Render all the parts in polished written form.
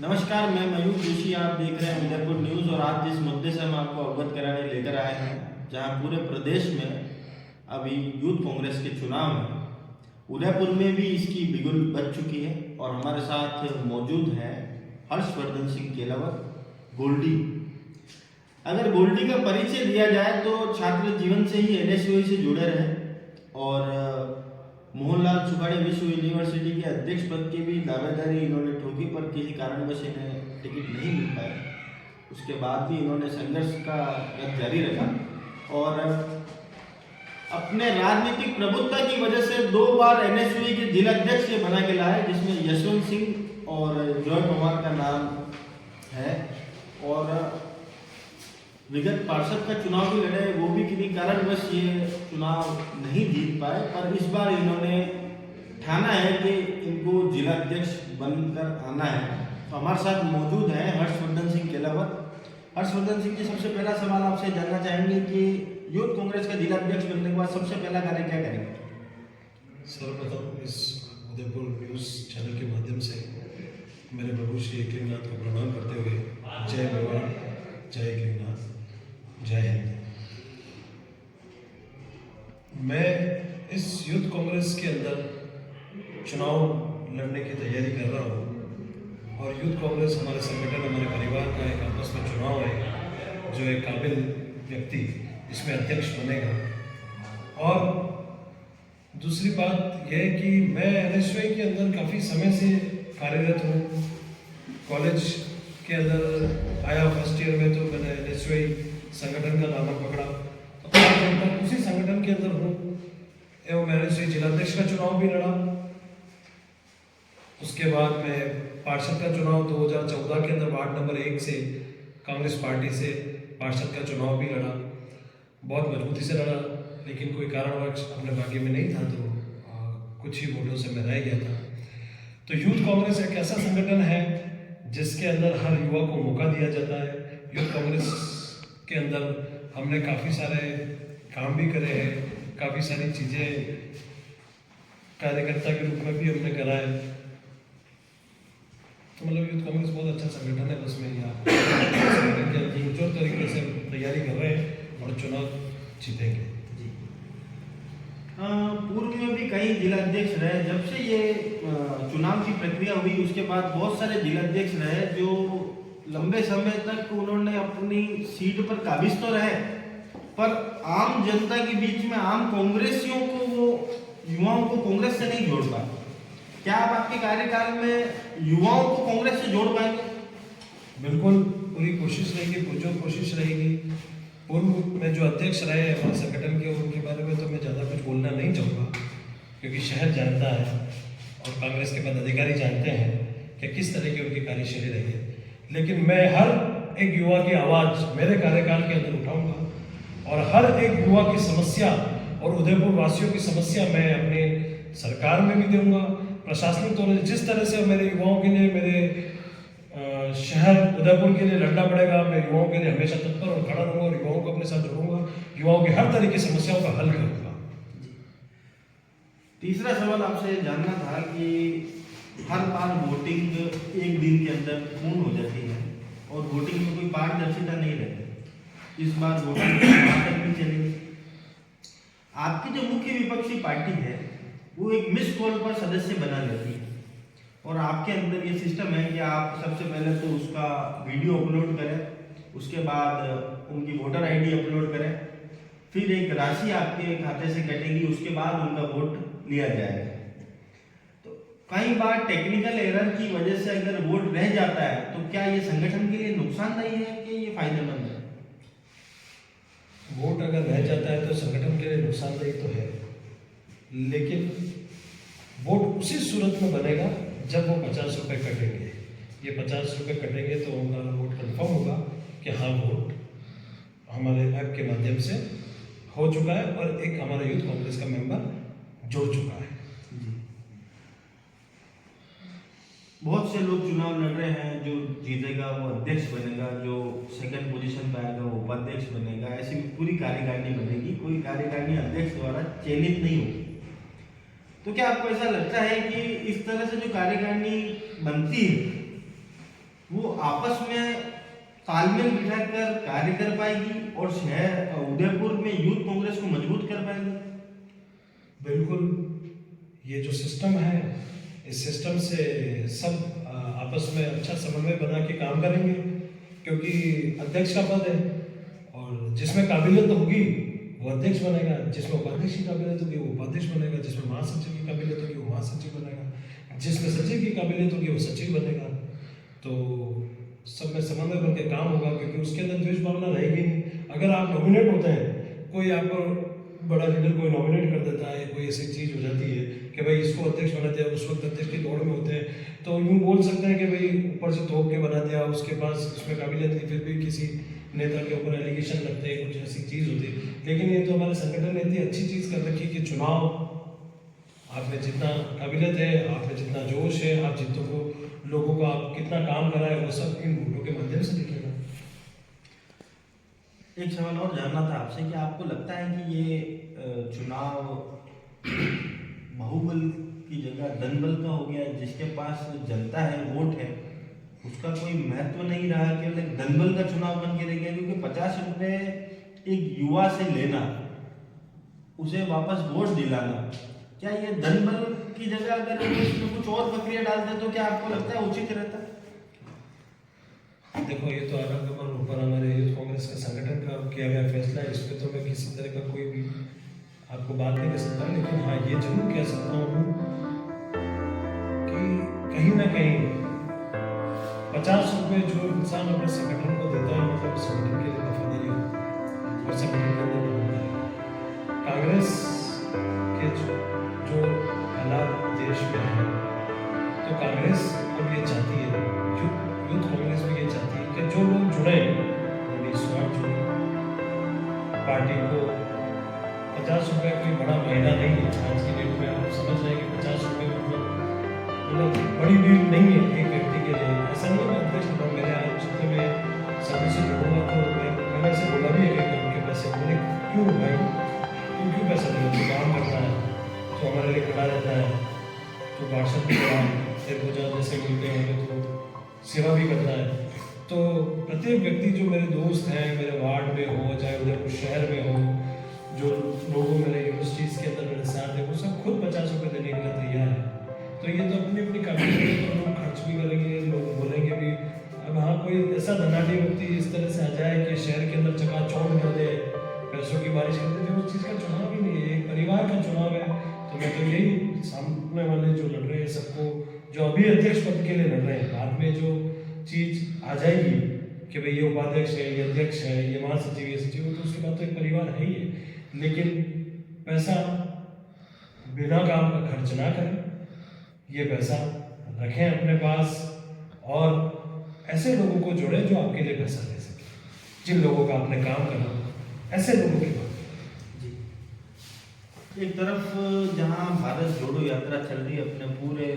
नमस्कार, मैं मयूर जोशी। आप देख रहे हैं उदयपुर न्यूज़ और आज जिस मुद्दे से हम आपको अवगत कराने लेकर आए हैं, जहां पूरे प्रदेश में अभी यूथ कांग्रेस के चुनाव हैं, उदयपुर में भी इसकी बिगुल बज चुकी है और हमारे साथ मौजूद हैं हर्षवर्धन सिंह केलावत गोल्डी। अगर गोल्डी का परिचय दिया जाए तो छात्र जीवन से ही एनएसयूआई से जुड़े रहे और मोहनलाल सुखाड़े विश्व यूनिवर्सिटी के अध्यक्ष पद की भी दावेदारी इन्होंने ठोकी, पर किसी कारणवश इन्हें टिकट नहीं मिल पाया। उसके बाद भी इन्होंने संघर्ष का रथ जारी रखा और अपने राजनीतिक प्रभुत्व की वजह से 2 बार एनएसयूआई के जिला अध्यक्ष ये बना के लाए, जिसमें यशवंत सिंह और जॉय पवार का नाम है। और विगत पार्षद का चुनाव भी लड़े, वो भी किसी कारणवश ये चुनाव नहीं जीत पाए, पर इस बार इन्होंने ठाना है कि इनको जिला अध्यक्ष बनकर आना है। तो हमारे साथ मौजूद हैं हर्षवर्धन सिंह केलावत। हर्षवर्धन सिंह जी, सबसे पहला सवाल आपसे जानना चाहेंगे कि यूथ कांग्रेस का जिला अध्यक्ष बनने के बाद सबसे पहला कार्य क्या करेंगे? सर्वप्रथम इस उदयपुर न्यूज़ चैनल के माध्यम से मेरे प्रभु श्री एकलिंगनाथ को प्रणाम करते हुए जय मेवाड़, जय एकलिंगनाथ, जय हिंद। मैं इस यूथ कांग्रेस के अंदर चुनाव लड़ने की तैयारी कर रहा हूँ और यूथ कांग्रेस हमारे संगठन, हमारे परिवार का एक आपस में चुनाव है जो एक काबिल व्यक्ति इसमें अध्यक्ष बनेगा। और दूसरी बात यह है कि मैं एनएसयूआई के अंदर काफ़ी समय से कार्यरत हूँ। कॉलेज के अंदर आया फर्स्ट ईयर में तो मैंने एनएसयूआई संगठन का दामन पकड़ा, तो उसी संगठन के अंदर हूँ एवं मैंने से जिलाध्यक्ष का चुनाव भी लड़ा। उसके बाद मैं पार्षद का चुनाव 2014 के अंदर वार्ड नंबर 1 से कांग्रेस पार्टी से पार्षद का चुनाव भी लड़ा, बहुत मजबूती से लड़ा, लेकिन कोई कारणवश अपने भाग्य में नहीं था तो कुछ ही वोटों से मैं रह गया था। तो यूथ कांग्रेस एक ऐसा संगठन है जिसके अंदर हर युवा को मौका दिया जाता है। यूथ कांग्रेस के अंदर हमने काफ़ी सारे काम भी करे हैं, काफ़ी सारी चीज़ें कार्यकर्ता के रूप में भी हमने करा है। तो मतलब यूथ कांग्रेस बहुत अच्छा संगठन है। बस मैं यहाँ जोर तरीके से तैयारी कर रहे हैं और चुनाव जीतेंगे। पूर्व में भी कई जिला अध्यक्ष रहे। जब से ये चुनाव की प्रक्रिया हुई उसके बाद बहुत सारे जिला अध्यक्ष रहे जो लंबे समय तक उन्होंने अपनी सीट पर काबिज तो रहे, पर आम जनता के बीच में आम कांग्रेसियों को, वो युवाओं को कांग्रेस से नहीं जोड़ पाए। क्या आप आपके कार्यकाल में युवाओं को कांग्रेस से जोड़ पाएंगे? बिल्कुल, पूरी कोशिश रहेगी, पुरजोर कोशिश रहेगी। पूर्व में जो अध्यक्ष रहे हमारे संगठन के, उनके बारे में तो मैं ज़्यादा कुछ बोलना नहीं चाहूँगा, क्योंकि शहर जानता है और कांग्रेस के पदाधिकारी जानते हैं कि किस तरह की उनकी कार्यशैली रही है। लेकिन मैं हर एक युवा की आवाज़ मेरे कार्यकाल के अंदर उठाऊंगा और हर एक युवा की समस्या और उदयपुर वासियों की समस्या मैं अपने सरकार में भी दूंगा। प्रशासनिक तौर से जिस तरह से मेरे युवाओं के लिए, मेरे शहर उदयपुर के लिए लड़ना पड़ेगा, मैं युवाओं के लिए हमेशा तत्पर और खड़ा रहूँगा और युवाओं को अपने साथ जोड़ूंगा, युवाओं की हर तरह की समस्याओं का हल करूँगा। तीसरा सवाल आपसे जानना था कि हर बार वोटिंग एक दिन के अंदर पूर्ण हो जाती है और वोटिंग में कोई पारदर्शिता नहीं रहती। इस बार वोटिंग तक भी चलेगी। आपकी जो मुख्य विपक्षी पार्टी है वो एक मिस कॉल पर सदस्य बना लेती है और आपके अंदर ये सिस्टम है कि आप सबसे पहले तो उसका वीडियो अपलोड करें, उसके बाद उनकी वोटर आईडी अपलोड करें, फिर एक राशि आपके खाते से कटेगी, उसके बाद उनका वोट लिया जाएगा। तो कई बार टेक्निकल एरर की वजह से अगर वोट रह जाता है तो क्या ये संगठन के लिए नुकसानदायी है कि ये फायदेमंद है? वोट अगर रह जाता है तो संगठन के लिए नुकसानदायी तो है, लेकिन वोट उसी सूरत में बनेगा जब वो 50 रुपये कटेंगे। ये 50 रुपये कटेंगे तो हमारा वोट कंफर्म होगा कि हाँ, वोट हमारे ऐप के माध्यम से हो चुका है और एक हमारा यूथ कांग्रेस का मेंबर जुड़ चुका है। बहुत से लोग चुनाव लड़ रहे हैं, जो जीतेगा वो अध्यक्ष बनेगा, जो सेकंड पोजीशन पे आएगा वो उपाध्यक्ष बनेगा, ऐसी पूरी कार्यकारिणी बनेगी। कोई कार्यकारिणी अध्यक्ष द्वारा चयनित नहीं होगी। तो क्या आपको ऐसा लगता है कि इस तरह से जो कार्यकारिणी बनती है वो आपस में तालमेल बिठाकर कार्य कर पाएगी और शहर उदयपुर में यूथ कांग्रेस को मजबूत कर पाएगी? बिल्कुल, ये जो सिस्टम है, इस सिस्टम से सब आपस में अच्छा समन्वय बना के काम करेंगे, क्योंकि अध्यक्ष का पद है और जिसमें काबिलियत होगी वो अध्यक्ष बनेगा, जिसमें उपाध्यक्ष की काबिलियत होगी वो उपाध्यक्ष बनेगा, जिसमें महासचिव की काबिलियत होगी वो महासचिव बनेगा, जिसमें सचिव की काबिलियत होगी वो सचिव बनेगा। तो सब में समन्वय बन के काम होगा, क्योंकि उसके अंदर द्वेष भावना रहेगी नहीं। अगर आप नॉमिनेट होते हैं, कोई आपको बड़ा लीडर कोई नॉमिनेट कर देता है, कोई ऐसी चीज़ हो जाती है कि भाई इसको अध्यक्ष बना दिया, उस वक्त अध्यक्ष की दौड़ में होते हैं, तो यूँ बोल सकते हैं कि भाई ऊपर से थोप के बना दिया, उसके पास उसमें काबिलियत नहीं, फिर भी किसी नेता के ऊपर एलिगेशन लगते हैं, कुछ ऐसी चीज़ होती है। लेकिन ये तो हमारे संगठन ने इतनी अच्छी चीज़ कर रखी कि चुनाव आप में जितना काबिलियत है, आप में जितना जोश है, आप जितनों को लोगों को आप कितना काम कराए, वो सब इन वोटों के माध्यम से दिखेगा। एक सवाल और जानना था आपसे कि आपको लगता है कि ये चुनाव बाहुबल की जगह दनबल का हो गया, जिसके पास जनता है, वोट है, उसका कोई महत्व नहीं रहा, केवल एक दनबल का चुनाव बन के रह गया? क्योंकि 50 रुपए एक युवा से लेना, उसे वापस वोट दिलाना, क्या ये दनबल की जगह अगर इसमें कुछ और प्रक्रिया डालते तो क्या आपको लगता है उचित रहता? देखो, ये तो आराम के ऊपर हमारे यूथ कांग्रेस का संगठन का किया गया फैसला है, इस पर तो मैं किसी तरह का कोई भी आपको बात नहीं कर सकता। लेकिन हाँ, ये जरूर कह सकता हूँ कि कहीं ना कहीं 50 रुपये जो इंसान अपने संगठन को देता है, मतलब संगठन के लिए वफादारी और संगठन के लिए होता है। कांग्रेस के जो हालात देश में है, तो कांग्रेस अब ये चाहती है, यूथ कांग्रेस भी ये चाहती है कि जो लोग जुड़े निस्वार्थ जुड़े, पार्टी को 50 रुपये कोई बड़ा महीना नहीं है। आज की डेट में आप समझ रहे हैं कि 50 रुपये मतलब बड़ी डील नहीं है एक व्यक्ति के लिए। ऐसा नहीं है अध्यक्ष, मेरे आलोचना में सभी से जुड़ूंगा तो मैंने ऐसे बोला भी है कि उनके पैसे, बोले क्यों भाई, क्यों पैसा नहीं, तो काम करता है, तो हमारे लिए खड़ा रहता है, तो पार्षद भी पूजा जैसे मिलते हैं तो सेवा भी करता है। तो प्रत्येक व्यक्ति जो मेरे दोस्त हैं, मेरे वार्ड में हो, चाहे उदयपुर शहर में हो, जो लोगों मेरे यूनिवर्सिटीज़ के अंदर मेरे साथ है, वो सब खुद 50 रुपये देने के लिए तैयार है। तो ये तो अपनी अपनी काबिलियत पर लोग खर्च भी करेंगे, लोग बोलेंगे भी। अब हाँ, कोई ऐसा धनाढ़ी व्यक्ति इस तरह से आ जाए कि शहर के अंदर चकाचौंध कर दे, पैसों की बारिश कर दे, तो उस चीज़ का चुनाव ही नहीं है, एक परिवार का चुनाव है। तो मैं तो यही सामने वाले जो लड़ रहे हैं सबको, जो अभी अध्यक्ष पद के लिए लड़ रहे हैं, बाद में जो चीज़ आ जाएगी कि भाई ये उपाध्यक्ष है, ये अध्यक्ष है, ये महासचिव, ये सचिव, तो उसके बाद तो एक परिवार है ही है। लेकिन पैसा बिना काम का खर्च ना करें, ये पैसा रखें अपने पास और ऐसे लोगों को जोड़ें जो आपके लिए पैसा दे सके, जिन लोगों का आपने काम करना, ऐसे लोगों की बात। एक तरफ जहां भारत जोड़ो यात्रा चल रही है अपने पूरे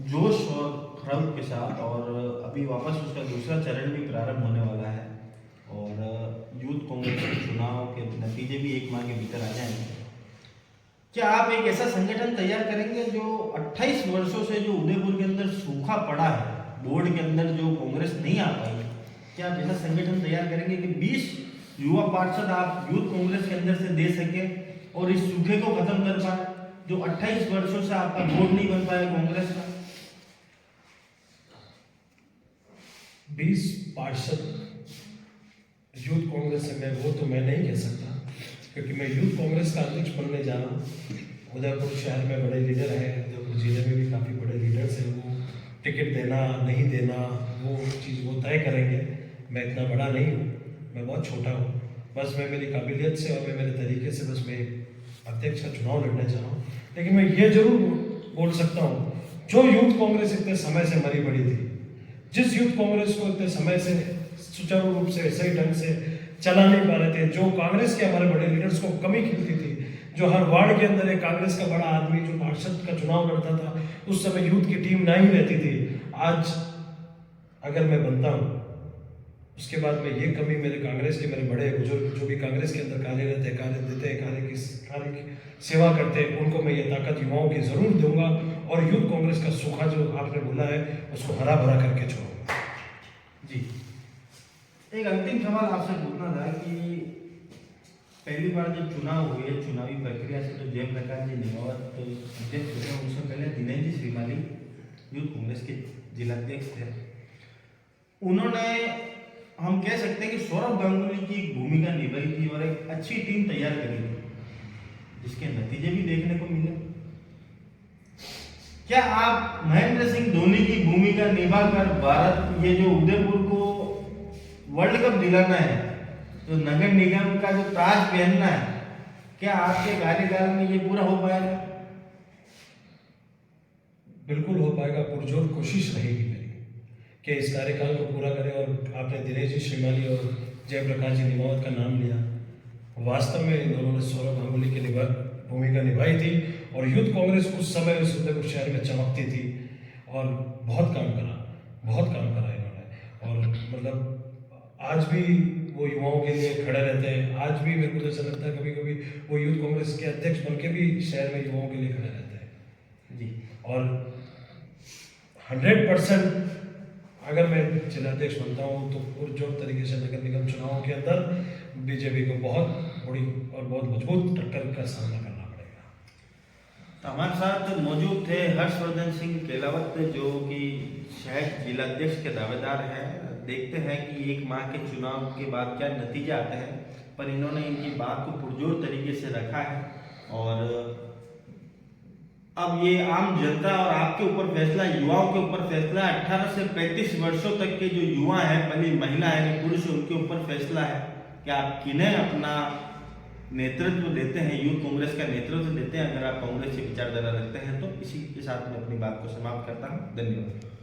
जोश और खरम के साथ, और अभी वापस उसका दूसरा चरण भी प्रारंभ होने वाला है, और यूथ कांग्रेस के चुनाव के नतीजे भी एक माह के भीतर आ जाएंगे, क्या आप एक ऐसा संगठन तैयार करेंगे जो 28 वर्षों से जो उदयपुर के अंदर सूखा पड़ा है, बोर्ड के अंदर जो कांग्रेस नहीं आ पाई, क्या आप ऐसा संगठन तैयार करेंगे कि 20 युवा पार्षद आप यूथ कांग्रेस के अंदर से दे सके और इस सूखे को खत्म कर पाए, जो 28 वर्षों से आपका बोर्ड नहीं बन पाया कांग्रेस का? 20 पार्षद यूथ कांग्रेस से मैं वो तो मैं नहीं कह सकता, क्योंकि मैं यूथ कांग्रेस का अध्यक्ष बनने जा रहा हूँ। उदयपुर शहर में बड़े लीडर हैं, उदयपुर जिले में भी काफ़ी बड़े लीडर्स हैं, वो टिकट देना नहीं देना वो चीज़ वो तय करेंगे। मैं इतना बड़ा नहीं हूँ, मैं बहुत छोटा हूँ, बस मैं मेरी काबिलियत से और मैं मेरे तरीके से बस मैं अध्यक्ष का चुनाव लड़ने जा रहा हूँ। लेकिन मैं ये जरूर बोल सकता हूँ, जो यूथ कांग्रेस इतने समय से मरी पड़ी थी, जिस यूथ कांग्रेस को इतने समय से सुचारू रूप से सही ढंग से चला नहीं पा रहे थे, जो कांग्रेस के हमारे बड़े लीडर्स को कमी खिलती थी, जो हर वार्ड के अंदर एक कांग्रेस का बड़ा आदमी जो पार्षद का चुनाव लड़ता था, उस समय यूथ की टीम ना ही रहती थी। आज अगर मैं बनता हूँ, उसके बाद में ये कमी मेरे कांग्रेस के मेरे बड़े बुजुर्ग जो भी कांग्रेस के अंदर कार्यरत है, कार्य देते हैं, कार्य की सेवा करते हैं, उनको मैं ये ताकत युवाओं की ज़रूर दूंगा और यूथ कांग्रेस का सूखा जो आपने बोला है उसको हरा भरा करके छोड़ूंगा। जी, एक अंतिम सवाल आपसे पूछना था कि पहली बार जब चुनाव हुए, चुनावी प्रक्रिया से तो जयप्रकाश जी निमावत तो अध्यक्ष हुए, उससे पहले दिनेश जी श्रीमाली यूथ कांग्रेस के जिलाध्यक्ष थे। उन्होंने, हम कह सकते हैं कि सौरभ गांगुली की भूमिका निभाई थी और एक अच्छी टीम तैयार करी थी, जिसके नतीजे भी देखने को मिले। क्या आप महेंद्र सिंह धोनी की भूमिका निभाकर भारत, ये जो उदयपुर को वर्ल्ड कप दिलाना है, तो नगर निगम का जो ताज पहनना है, क्या आपके कार्यकाल में ये पूरा हो पाएगा? बिल्कुल हो पाएगा, पुरजोर कोशिश रहेगी मेरी कि इस कार्यकाल को पूरा करें। और आपने दिनेश जी श्रीमाली और जयप्रकाश जी निमावत का नाम लिया, वास्तव में इन दोनों ने सौरभ गांगुली की भूमिका निभाई थी और यूथ कांग्रेस उस समय इस उदयपुर शहर में चमकती थी और बहुत काम करा इन्होंने। और मतलब आज भी वो युवाओं के लिए खड़े रहते हैं। आज भी मेरे को ऐसा लगता है कभी कभी वो यूथ कांग्रेस के अध्यक्ष बनके भी शहर में युवाओं के लिए खड़े रहते हैं जी। और 100% अगर मैं जिलाध्यक्ष बनता हूँ तो पुरजोर तरीके से नगर निगम चुनावों के अंदर बीजेपी को बहुत बड़ी और बहुत मजबूत टक्कर का सामना करना पड़ेगा। तो हमारे साथ मौजूद थे हर्षवर्धन सिंह केलावत, जो कि शहर जिलाध्यक्ष के दावेदार हैं। देखते हैं कि एक माह के चुनाव के बाद क्या नतीजे आते हैं, पर इन्होंने इनकी बात को पुरजोर तरीके से रखा है। और अब ये आम जनता और आपके ऊपर फैसला, युवाओं के ऊपर फैसला, 18 से 35 वर्षों तक के जो युवा हैं, भले महिला है या पुरुष, उनके ऊपर फैसला है कि आप किन्हें अपना नेतृत्व देते हैं, यूथ कांग्रेस का नेतृत्व देते हैं। अगर आप कांग्रेस की विचारधारा रखते हैं तो इसी के साथ मैं अपनी बात को समाप्त करता हूँ। धन्यवाद।